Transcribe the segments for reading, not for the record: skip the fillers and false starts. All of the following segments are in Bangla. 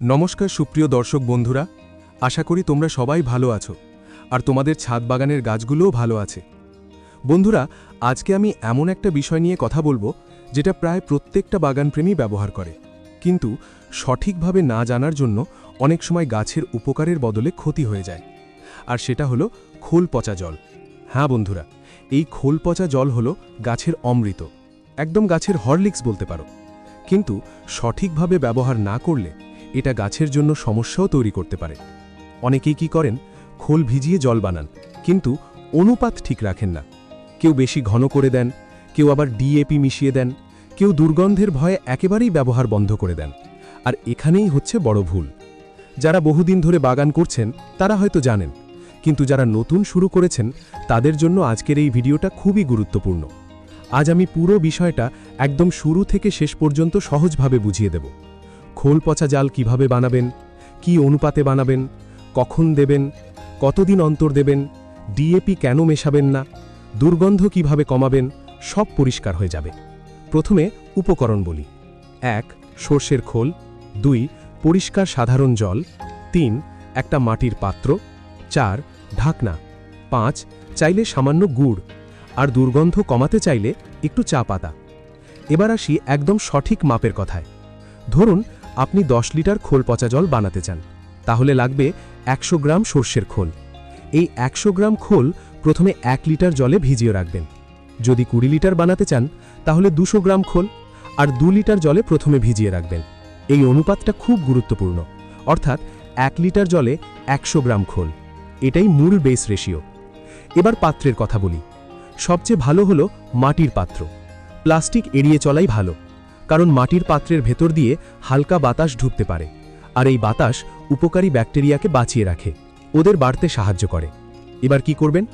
নমস্কার সুপ্রিয় দর্শক বন্ধুরা, আশা করি তোমরা সবাই ভালো আছো আর তোমাদের ছাদ বাগানের গাছগুলোও ভালো আছে। বন্ধুরা, আজকে আমি এমন একটা বিষয় নিয়ে কথা বলবো যেটা প্রায় প্রত্যেকটা বাগানপ্রেমী ব্যবহার করে, কিন্তু সঠিকভাবে না জানার জন্য অনেক সময় গাছের উপকারের বদলে ক্ষতি হয়ে যায়। আর সেটা হলো খোল পচা জল। হ্যাঁ বন্ধুরা, এই খোল পচা জল হলো গাছের অমৃত, একদম গাছের হরলিক্স বলতে পারো। কিন্তু সঠিকভাবে ব্যবহার না করলে এটা গাছের জন্য সমস্যাও তৈরি করতে পারে। অনেকেই কি করেন, খোল ভিজিয়ে জল বানান, কিন্তু অনুপাত ঠিক রাখেন না। কেউ বেশি ঘন করে দেন, কেউ আবার ডিএপি মিশিয়ে দেন, কেউ দুর্গন্ধের ভয়ে একেবারেই ব্যবহার বন্ধ করে দেন। আর এখানেই হচ্ছে বড় ভুল। যারা বহুদিন ধরে বাগান করছেন তারা হয়তো জানেন, কিন্তু যারা নতুন শুরু করেছেন তাদের জন্য আজকের এই ভিডিওটা খুবই গুরুত্বপূর্ণ। আজ আমি পুরো বিষয়টা একদম শুরু থেকে শেষ পর্যন্ত সহজভাবে বুঝিয়ে দেব। খোল পচা জাল কিভাবে বানাবেন, কি অনুপাতে বানাবেন, কখন দেবেন, কতদিন অন্তর দেবেন, ডিএপি কেন মেশাবেন না, দুর্গন্ধ কিভাবে কমাবেন, সব পরিষ্কার হয়ে যাবে। প্রথমে উপকরণ বলি। 1. সর্ষের খোল। 2. পরিষ্কার সাধারণ জল। 3. একটা মাটির পাত্র। 4. ঢাকনা। 5. চাইলে সামান্য গুড়, আর দুর্গন্ধ কমাতে চাইলে একটু চা পাতা। এবার আসি একদম সঠিক মাপের কথায়। ধরুন আপনি 10 লিটার খোল পচা জল বানাতে চান, তাহলে লাগবে 100 গ্রাম সর্ষের খোল। এই 100 গ্রাম খোল প্রথমে 1 লিটার জলে ভিজিয়ে রাখবেন। যদি 20 লিটার বানাতে চান তাহলে 200 গ্রাম খোল আর 2 লিটার জলে প্রথমে ভিজিয়ে রাখবেন। এই অনুপাতটা খুব গুরুত্বপূর্ণ, অর্থাৎ 1 লিটার জলে 100 গ্রাম খোল। এটাই মূল বেস রেশিও। এবার পাত্রের কথা বলি। সবচেয়ে ভালো হলো মাটির পাত্র। প্লাস্টিক এড়িয়ে চলাই ভালো, কারণ মাটির পাত্রের ভেতর দিয়ে হালকা বাতাস ঢুকতে পারে, আর এই বাতাস উপকারী ব্যাকটেরিয়াকে বাঁচিয়ে রাখে, ওদের বাড়তে সাহায্য করে। এবার কি করবেন,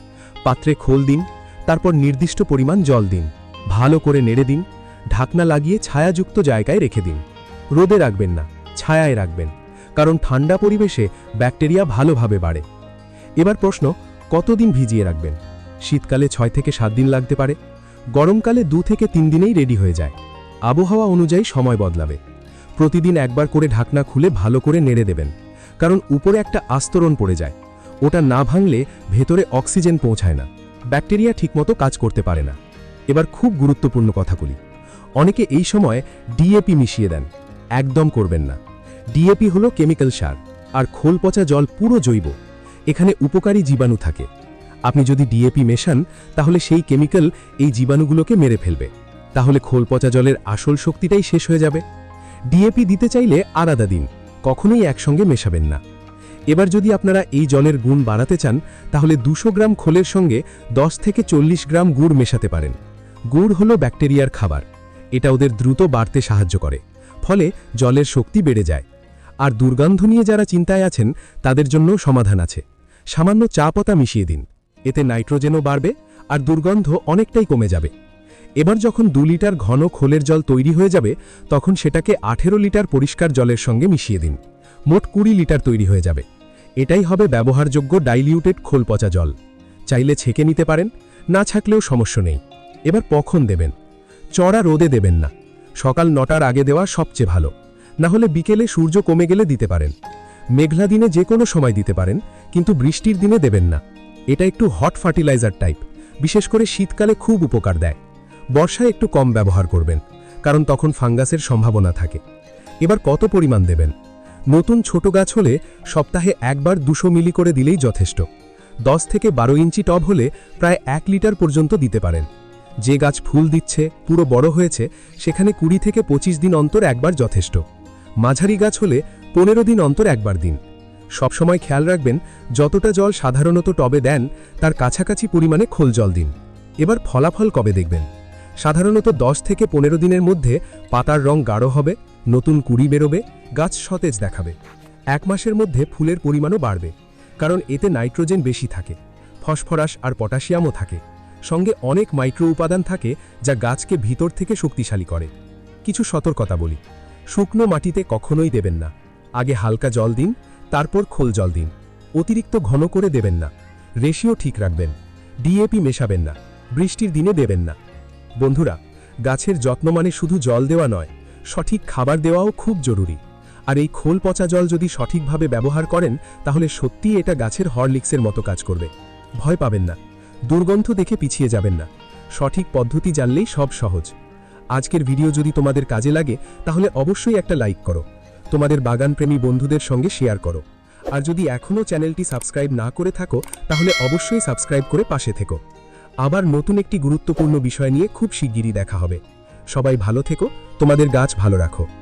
পাত্রে খোল দিন, তারপর নির্দিষ্ট পরিমাণ জল দিন, ভালো করে নেড়ে দিন, ঢাকনা লাগিয়ে ছায়াযুক্ত জায়গায় রেখে দিন। রোদে রাখবেন না, ছায়ায় রাখবেন, কারণ ঠান্ডা পরিবেশে ব্যাকটেরিয়া ভালোভাবে বাড়ে। এবার প্রশ্ন, কতদিন ভিজিয়ে রাখবেন? শীতকালে 6 থেকে 7 দিন লাগতে পারে, গরমকালে 2 থেকে 3 দিনেই রেডি হয়ে যায়। আবহাওয়া অনুযায়ী সময় বদলাবে। প্রতিদিন একবার করে ঢাকনা খুলে ভালো করে নেড়ে দেবেন, কারণ উপরে একটা আস্তরণ পড়ে যায়, ওটা না ভাঙলে ভেতরে অক্সিজেন পৌঁছায় না, ব্যাকটেরিয়া ঠিকমতো কাজ করতে পারে না। এবার খুব গুরুত্বপূর্ণ কথাগুলি। অনেকে এই সময় ডিএপি মিশিয়ে দেন, একদম করবেন না। ডিএপি হলো কেমিক্যাল সার, আর খোল পচা জল পুরো জৈব, এখানে উপকারী জীবাণু থাকে। আপনি যদি ডিএপি মেশান তাহলে সেই কেমিক্যাল এই জীবাণুগুলোকে মেরে ফেলবে, তাহলে খোল পচা জলের আসল শক্তিটাই শেষ হয়ে যাবে। ডিএপি দিতে চাইলে আলাদা দিন, কখনোই একসঙ্গে মেশাবেন না। এবার যদি আপনারা এই জলের গুণ বাড়াতে চান তাহলে 200 গ্রাম খোলের সঙ্গে 10 থেকে 40 গ্রাম গুড় মেশাতে পারেন। গুড় হলো ব্যাকটেরিয়ার খাবার, এটা ওদের দ্রুত বাড়তে সাহায্য করে, ফলে জলের শক্তি বেড়ে যায়। আর দুর্গন্ধ নিয়ে যারা চিন্তায় আছেন তাদের জন্য সমাধান আছে। সামান্য চা পাতা মিশিয়ে দিন, এতে নাইট্রোজেনও বাড়বে আর দুর্গন্ধ অনেকটাই কমে যাবে। এবার যখন 2 লিটার ঘন খোলের জল তৈরি হয়ে যাবে তখন সেটাকে 18 লিটার পরিষ্কার জলের সঙ্গে মিশিয়ে দিন, মোট 20 লিটার তৈরি হয়ে যাবে। এটাই হবে ব্যবহারযোগ্য ডাইলিউটেড খোল পচা জল। চাইলে ছেঁকে নিতে পারেন, না ছাকলেও সমস্যা নেই। এবার কখন দেবেন? চড়া রোদে দেবেন না, সকাল 9টার আগে দেওয়া সবচেয়ে ভালো, না হলে বিকেলে সূর্য কমে গেলে দিতে পারেন। মেঘলা দিনে যে কোনো সময় দিতে পারেন, কিন্তু বৃষ্টির দিনে দেবেন না। এটা একটু হট ফার্টিলাইজার টাইপ, বিশেষ করে শীতকালে খুব উপকার দেয়। বর্ষায় একটু কম ব্যবহার করবেন, কারণ তখন ফাঙ্গাসের সম্ভাবনা থাকে। এবার কত পরিমাণ দেবেন? নতুন ছোট গাছ হলে সপ্তাহে একবার 200 মিলি করে দিলেই যথেষ্ট। 10 থেকে 12 ইঞ্চি টব হলে প্রায় 1 লিটার পর্যন্ত দিতে পারেন। যে গাছ ফুল দিচ্ছে, পুরো বড় হয়েছে, সেখানে 20 থেকে 25 দিন অন্তর একবার যথেষ্ট। মাঝারি গাছ হলে 15 দিন অন্তর একবার দিন। সবসময় খেয়াল রাখবেন যতটা জল সাধারণত টবে দেন তার কাছাকাছি পরিমাণে খোল জল দিন। এবার ফলাফল কবে দেখবেন? সাধারণত 10 থেকে 15 দিনের মধ্যে পাতার রং গাঢ় হবে, নতুন কুড়ি বেরোবে, গাছ সতেজ দেখাবে। 1 মাসের মধ্যে ফুলের পরিমাণও বাড়বে, কারণ এতে নাইট্রোজেন বেশি থাকে, ফসফরাস আর পটাশিয়ামও থাকে, সঙ্গে অনেক মাইক্রো উপাদান থাকে যা গাছকে ভিতর থেকে শক্তিশালী করে। কিছু সতর্কতা বলি। শুকনো মাটিতে কখনোই দেবেন না, আগে হালকা জল দিন, তারপর খোল জল দিন। অতিরিক্ত ঘন করে দেবেন না, রেশিও ঠিক রাখবেন। ডিএপি মেশাবেন না, বৃষ্টির দিনে দেবেন না। বন্ধুরা, গাছের যত্ন মানে শুধু জল দেওয়া নয়, সঠিক খাবার দেওয়াও খুব জরুরি। আর এই খোল পচা জল যদি সঠিকভাবে ব্যবহার করেন তাহলে সত্যিই এটা গাছের হরলিক্সের মতো কাজ করবে। ভয় পাবেন না, দুর্গন্ধ দেখে পিছিয়ে যাবেন না। সঠিক পদ্ধতি জানলেই সব সহজ। আজকের ভিডিও যদি তোমাদের কাজে লাগে তাহলে অবশ্যই একটা লাইক করো, তোমাদের বাগানপ্রেমী বন্ধুদের সঙ্গে শেয়ার করো। আর যদি এখনও চ্যানেলটি সাবস্ক্রাইব না করে থাকো তাহলে অবশ্যই সাবস্ক্রাইব করে পাশে থেকো। আবার নতুন একটি গুরুত্বপূর্ণ বিষয় নিয়ে খুব শিগগিরই দেখা হবে। সবাই ভালো থেকো, তোমাদের গাছ ভালো রাখো।